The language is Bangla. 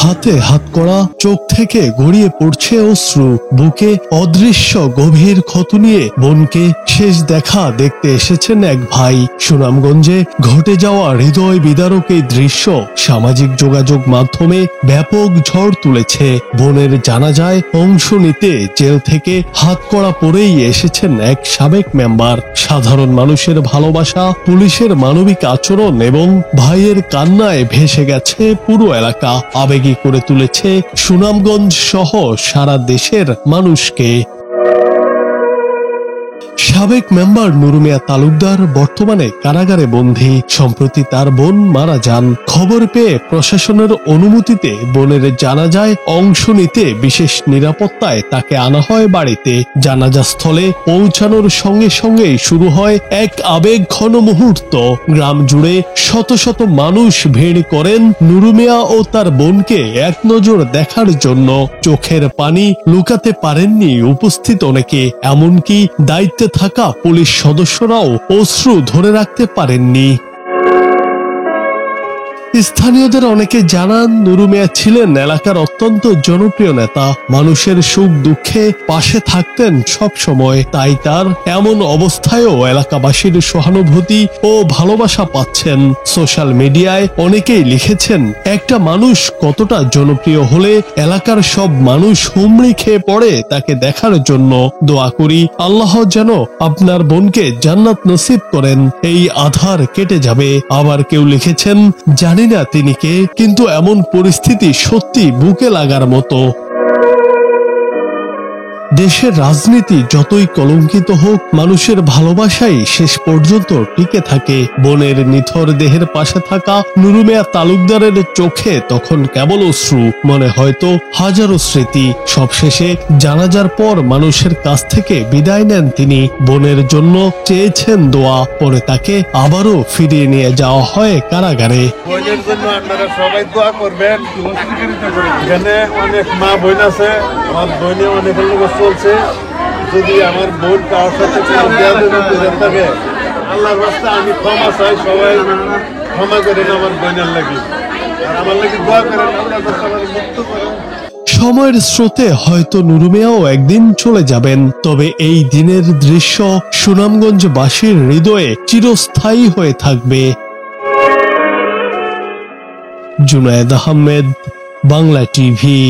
হাতে হাত করা, চোখ থেকে গড়িয়ে পড়ছে অশ্রু, বুকে অদৃশ্য গভীর ক্ষত নিয়ে বোনকে শেষ দেখা দেখতে এসেছেন এক ভাই। সুনামগঞ্জে ঘটে যাওয়া হৃদয় বিদারক এই দৃশ্য সামাজিক যোগাযোগ মাধ্যমে ব্যাপক ঝড় তুলেছে। বোনের জানাজায় অংশ নিতে জেল থেকে হাত করা পরেই এসেছেন এক সাবেক মেম্বার। সাধারণ মানুষের ভালোবাসা, পুলিশের মানবিক আচরণ এবং ভাইয়ের কান্নায় ভেসে গেছে পুরো এলাকা, আবেগী করে তুলেছে সুনামগঞ্জ সহ সারা দেশের মানুষকে। সাবেক মেম্বার নুরু মিয়া তালুকদার বর্তমানে কারাগারে বন্দী। সম্প্রতি তার বোন মারা যান। খবর পেয়ে প্রশাসনের অনুমতিতে বোনের জানাজায় অংশ নিতে বিশেষ নিরাপত্তায় তাকে আনা হয় বাড়িতে। জানাজা স্থলে পৌঁছানোর সঙ্গে সঙ্গেই শুরু হয় এক আবেগ ঘন মুহূর্ত। গ্রাম জুড়ে শত শত মানুষ ভিড় করেন নুরু মিয়া ও তার বোনকে এক নজর দেখার জন্য। চোখের পানি লুকাতে পারেননি উপস্থিত অনেকে, এমনকি দায়িত্বে থাকা পুলিশ সদস্যরাও অশ্রু ধরে রাখতে পারেননি। স্থানীয়দের অনেকে জানান, নুরু মিয়া ছিলেন এলাকার অত্যন্ত জনপ্রিয় নেতা। মানুষের সুখ দুঃখে পাশে থাকতেন সব সময়। তাই তার এমন অবস্থায়ও এলাকাবাসীর সহানুভূতি ও ভালোবাসা পাচ্ছেন। সোশ্যাল মিডিয়ায় অনেকেই লিখেছেন, একটা মানুষ কতটা জনপ্রিয় হলে এলাকার সব মানুষ হুমড়ি খেয়ে পড়ে তাকে দেখার জন্য। দোয়া করি আল্লাহ যেন আপনার বোনকে জান্নাত নসিব করেন, এই আধার কেটে যাবে। আবার কেউ লিখেছেন, জানি না তিনি কে, কিন্তু এমন পরিস্থিতি সত্যি বুকে লাগার মতো। দেশের রাজনীতি যতই কলঙ্কিত হোক, মানুষের ভালোবাসাই শেষ পর্যন্ত টিকে থাকে। বোনের নিথর দেহের পাশে থাকা নুরু মিয়া তালুকদারের চোখে তখন কেবল অশ্রু, মনে হয়তো হাজারো স্মৃতি। সবশেষে জানাজার পর মানুষের কাছ থেকে বিদায় নেন তিনি। বোনের জন্য চেয়েছেন দোয়া, পরে তাকে আবারও ফিরিয়ে নিয়ে যাওয়া হয় কারাগারে। বোনের জন্য আপনারা সবাই দোয়া করবেন। এখানে অনেক মা বোন আছে, আমার বোনে অনেক চলছে। যদি আমার বোন কারোর সাথে থাকে, আল্লাহর রাস্তা আমি ক্ষমা চাই, সবাই ক্ষমা করেন আমার বোনের লাগি, আর আমার লাগি দোয়া করেন, আল্লাহর রাস্তা আমাকে মুক্ত করেন। সময়ের স্রোতে হয়তো নুরু মিয়াও একদিন চলে যাবেন, তবে এই দিনের দৃশ্য সুনামগঞ্জবাসীর হৃদয়ে চিরস্থায়ী হয়ে থাকবে। জুনায়েদ আহমেদ, বাংলা টিভি।